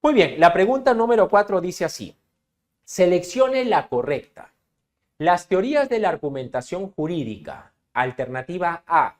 Muy bien, la pregunta número 4 dice así. Seleccione la correcta. Las teorías de la argumentación jurídica, alternativa A,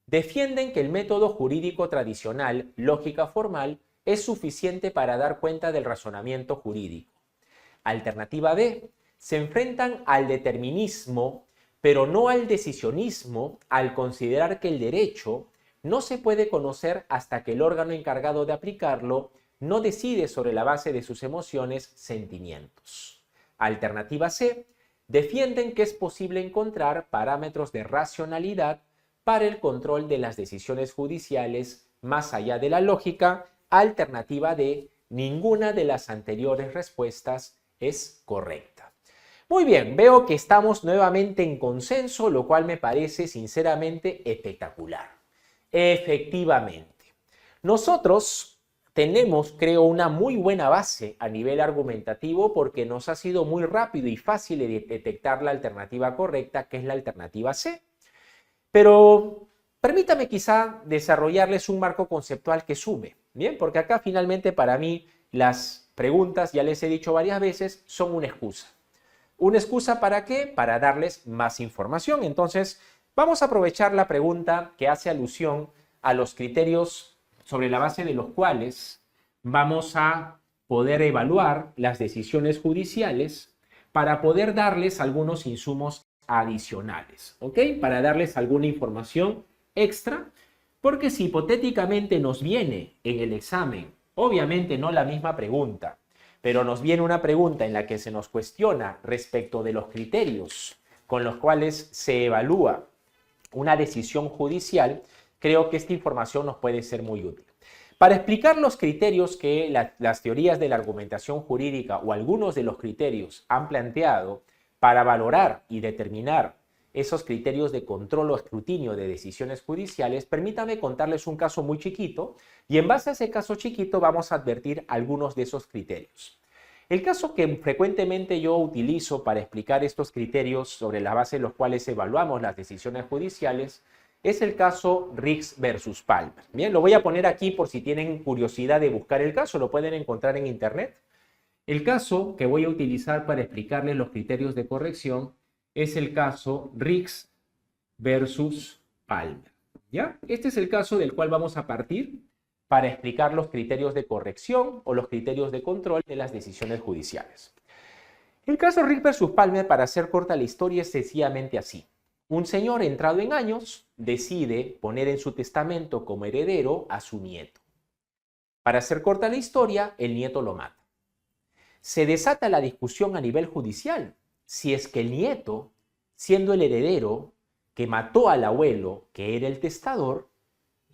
defienden que el método jurídico tradicional, lógica formal, es suficiente para dar cuenta del razonamiento jurídico. Alternativa B, se enfrentan al determinismo, pero no al decisionismo, al considerar que el derecho no se puede conocer hasta que el órgano encargado de aplicarlo no decide sobre la base de sus emociones, sentimientos. Alternativa C, defienden que es posible encontrar parámetros de racionalidad para el control de las decisiones judiciales más allá de la lógica. Alternativa D, ninguna de las anteriores respuestas es correcta. Muy bien, veo que estamos nuevamente en consenso, lo cual me parece sinceramente espectacular. Efectivamente, nosotros tenemos, creo, una muy buena base a nivel argumentativo porque nos ha sido muy rápido y fácil de detectar la alternativa correcta, que es la alternativa C. Pero permítame quizá desarrollarles un marco conceptual que sume, ¿bien? Porque acá finalmente para mí las preguntas, ya les he dicho varias veces, son una excusa. ¿Una excusa para qué? Para darles más información. Entonces, vamos a aprovechar la pregunta que hace alusión a los criterios sobre la base de los cuales vamos a poder evaluar las decisiones judiciales para poder darles algunos insumos adicionales, ¿ok? Para darles alguna información extra, porque si hipotéticamente nos viene en el examen, obviamente no la misma pregunta, pero nos viene una pregunta en la que se nos cuestiona respecto de los criterios con los cuales se evalúa una decisión judicial, creo que esta información nos puede ser muy útil. Para explicar los criterios que las teorías de la argumentación jurídica o algunos de los criterios han planteado para valorar y determinar esos criterios de control o escrutinio de decisiones judiciales, permítame contarles un caso muy chiquito y en base a ese caso chiquito vamos a advertir algunos de esos criterios. El caso que frecuentemente yo utilizo para explicar estos criterios sobre la base de los cuales evaluamos las decisiones judiciales es el caso Riggs versus Palmer. Bien, lo voy a poner aquí por si tienen curiosidad de buscar el caso, lo pueden encontrar en internet. El caso que voy a utilizar para explicarles los criterios de corrección es el caso Riggs versus Palmer. ¿Ya? Este es el caso del cual vamos a partir para explicar los criterios de corrección o los criterios de control de las decisiones judiciales. El caso Riggs versus Palmer, para hacer corta la historia, es sencillamente así. Un señor entrado en años decide poner en su testamento como heredero a su nieto. Para hacer corta la historia, el nieto lo mata. Se desata la discusión a nivel judicial si es que el nieto, siendo el heredero que mató al abuelo, que era el testador,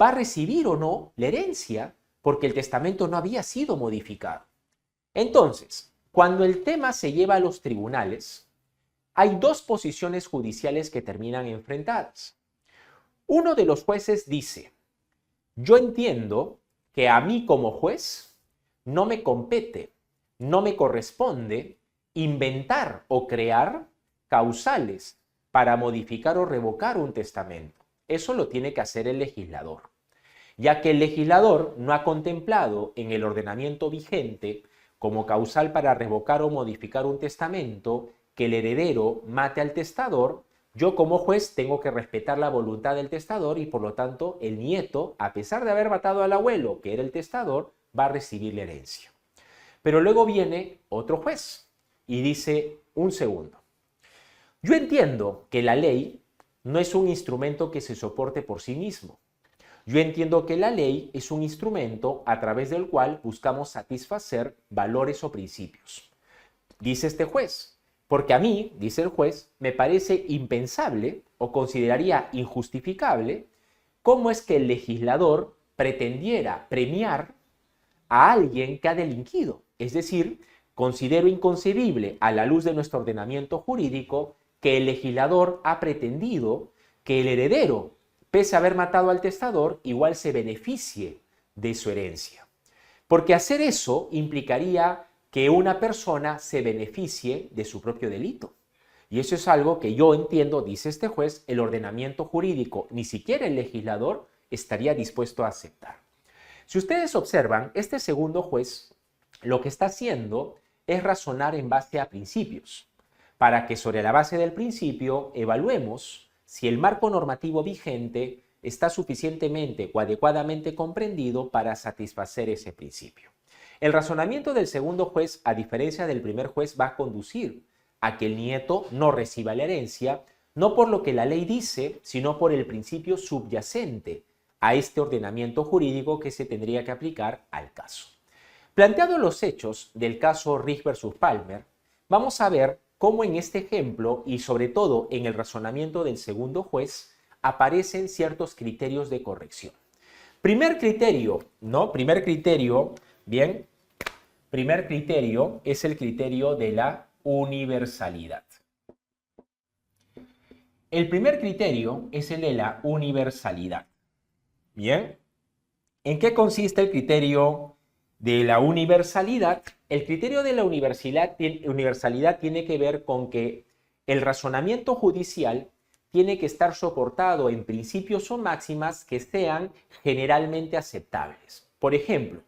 va a recibir o no la herencia porque el testamento no había sido modificado. Entonces, cuando el tema se lleva a los tribunales, hay dos posiciones judiciales que terminan enfrentadas. Uno de los jueces dice, yo entiendo que a mí como juez no me compete, no me corresponde inventar o crear causales para modificar o revocar un testamento. Eso lo tiene que hacer el legislador, ya que el legislador no ha contemplado en el ordenamiento vigente como causal para revocar o modificar un testamento que el heredero mate al testador. Yo como juez tengo que respetar la voluntad del testador y por lo tanto el nieto, a pesar de haber matado al abuelo, que era el testador, va a recibir la herencia. Pero luego viene otro juez y dice, un segundo, yo entiendo que la ley no es un instrumento que se soporte por sí mismo. Yo entiendo que la ley es un instrumento a través del cual buscamos satisfacer valores o principios. Dice este juez, porque a mí, dice el juez, me parece impensable o consideraría injustificable cómo es que el legislador pretendiera premiar a alguien que ha delinquido. Es decir, considero inconcebible a la luz de nuestro ordenamiento jurídico que el legislador ha pretendido que el heredero, pese a haber matado al testador, igual se beneficie de su herencia. Porque hacer eso implicaría que una persona se beneficie de su propio delito. Y eso es algo que yo entiendo, dice este juez, el ordenamiento jurídico, ni siquiera el legislador estaría dispuesto a aceptar. Si ustedes observan, este segundo juez lo que está haciendo es razonar en base a principios, para que sobre la base del principio evaluemos si el marco normativo vigente está suficientemente o adecuadamente comprendido para satisfacer ese principio. El razonamiento del segundo juez, a diferencia del primer juez, va a conducir a que el nieto no reciba la herencia, no por lo que la ley dice, sino por el principio subyacente a este ordenamiento jurídico que se tendría que aplicar al caso. Planteados los hechos del caso Rich versus Palmer, vamos a ver cómo en este ejemplo y sobre todo en el razonamiento del segundo juez aparecen ciertos criterios de corrección. Primer criterio es el criterio de la universalidad. El primer criterio es el de la universalidad. Bien, ¿en qué consiste el criterio de la universalidad? El criterio de la universalidad tiene que ver con que el razonamiento judicial tiene que estar soportado en principios o máximas que sean generalmente aceptables. Por ejemplo,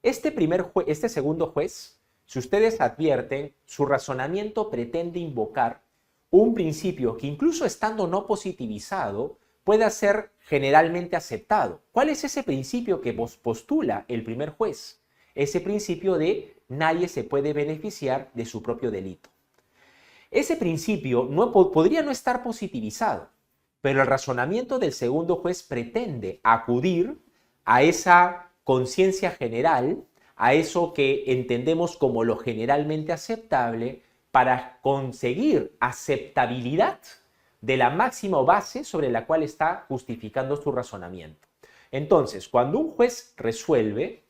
este segundo juez, si ustedes advierten, su razonamiento pretende invocar un principio que incluso estando no positivizado, pueda ser generalmente aceptado. ¿Cuál es ese principio que postula el primer juez? Ese principio de nadie se puede beneficiar de su propio delito. Ese principio podría no estar positivizado, pero el razonamiento del segundo juez pretende acudir a esa conciencia general, a eso que entendemos como lo generalmente aceptable, para conseguir aceptabilidad de la máxima o base sobre la cual está justificando su razonamiento. Entonces, cuando un juez resuelve,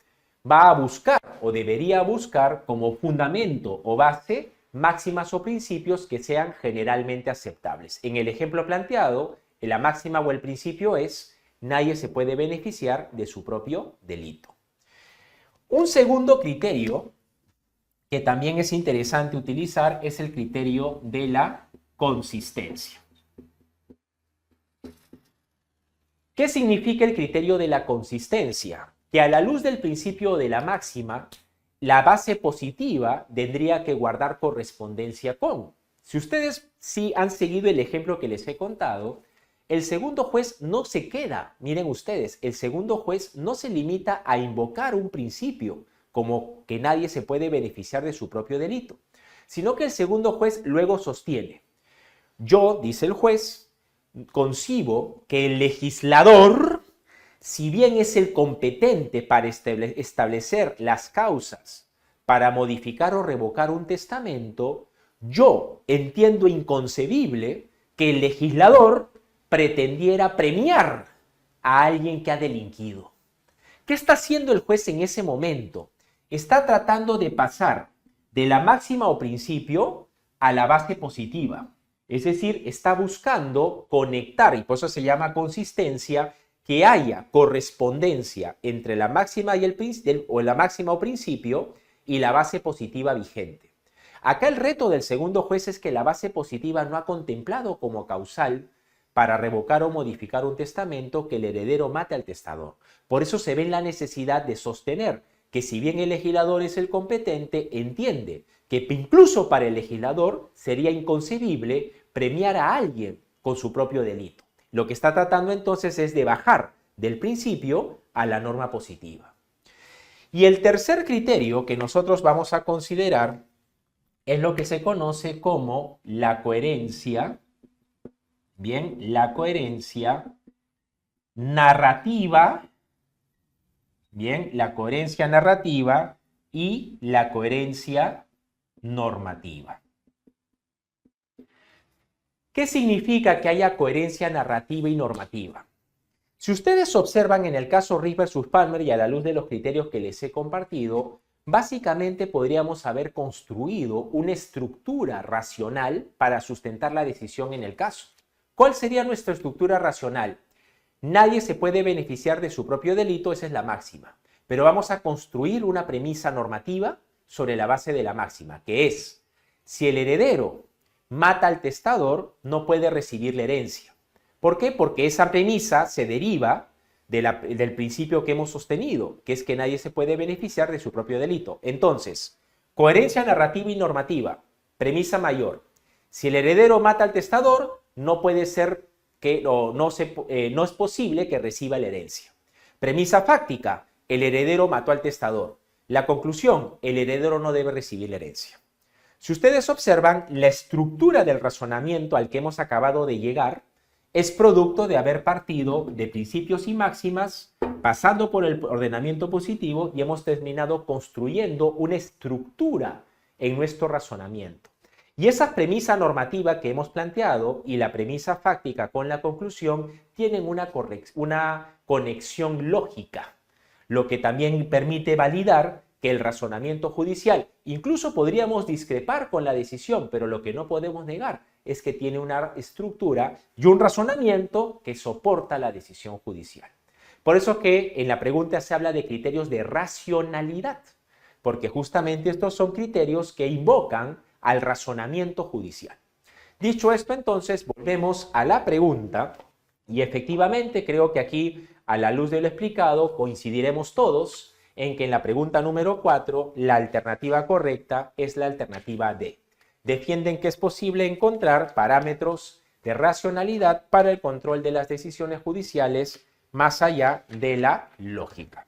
va a buscar o debería buscar como fundamento o base máximas o principios que sean generalmente aceptables. En el ejemplo planteado, la máxima o el principio es nadie se puede beneficiar de su propio delito. Un segundo criterio que también es interesante utilizar es el criterio de la consistencia. ¿Qué significa el criterio de la consistencia? Que a la luz del principio de la máxima, la base positiva tendría que guardar correspondencia con. Si ustedes sí han seguido el ejemplo que les he contado, el segundo juez no se queda, miren ustedes, el segundo juez no se limita a invocar un principio, como que nadie se puede beneficiar de su propio delito, sino que el segundo juez luego sostiene: yo, dice el juez, concibo que el legislador, si bien es el competente para establecer las causas para modificar o revocar un testamento, yo entiendo inconcebible que el legislador pretendiera premiar a alguien que ha delinquido. ¿Qué está haciendo el juez en ese momento? Está tratando de pasar de la máxima o principio a la base positiva. Es decir, está buscando conectar, y por eso se llama consistencia, que haya correspondencia entre la máxima la máxima o principio y la base positiva vigente. Acá el reto del segundo juez es que la base positiva no ha contemplado como causal para revocar o modificar un testamento que el heredero mate al testador. Por eso se ve en la necesidad de sostener que si bien el legislador es el competente, entiende que incluso para el legislador sería inconcebible premiar a alguien con su propio delito. Lo que está tratando entonces es de bajar del principio a la norma positiva. Y el tercer criterio que nosotros vamos a considerar es lo que se conoce como la coherencia. Bien, la coherencia narrativa. Bien, la coherencia narrativa y la coherencia normativa. ¿Qué significa que haya coherencia narrativa y normativa? Si ustedes observan en el caso Rich versus Palmer y a la luz de los criterios que les he compartido, básicamente podríamos haber construido una estructura racional para sustentar la decisión en el caso. ¿Cuál sería nuestra estructura racional? Nadie se puede beneficiar de su propio delito, esa es la máxima. Pero vamos a construir una premisa normativa sobre la base de la máxima, que es: si el heredero mata al testador, no puede recibir la herencia. ¿Por qué? Porque esa premisa se deriva del principio que hemos sostenido, que es que nadie se puede beneficiar de su propio delito. Entonces, coherencia narrativa y normativa, premisa mayor. Si el heredero mata al testador, no puede ser que no es posible que reciba la herencia. Premisa fáctica, el heredero mató al testador. La conclusión, el heredero no debe recibir la herencia. Si ustedes observan, la estructura del razonamiento al que hemos acabado de llegar es producto de haber partido de principios y máximas, pasando por el ordenamiento positivo, y hemos terminado construyendo una estructura en nuestro razonamiento. Y esa premisa normativa que hemos planteado y la premisa fáctica con la conclusión tienen una conexión lógica, lo que también permite validar que el razonamiento judicial, incluso podríamos discrepar con la decisión, pero lo que no podemos negar es que tiene una estructura y un razonamiento que soporta la decisión judicial. Por eso que en la pregunta se habla de criterios de racionalidad, porque justamente estos son criterios que invocan al razonamiento judicial. Dicho esto, entonces, volvemos a la pregunta y efectivamente creo que aquí, a la luz de lo explicado, coincidiremos todos en que en la pregunta número 4, la alternativa correcta es la alternativa D. Defienden que es posible encontrar parámetros de racionalidad para el control de las decisiones judiciales más allá de la lógica.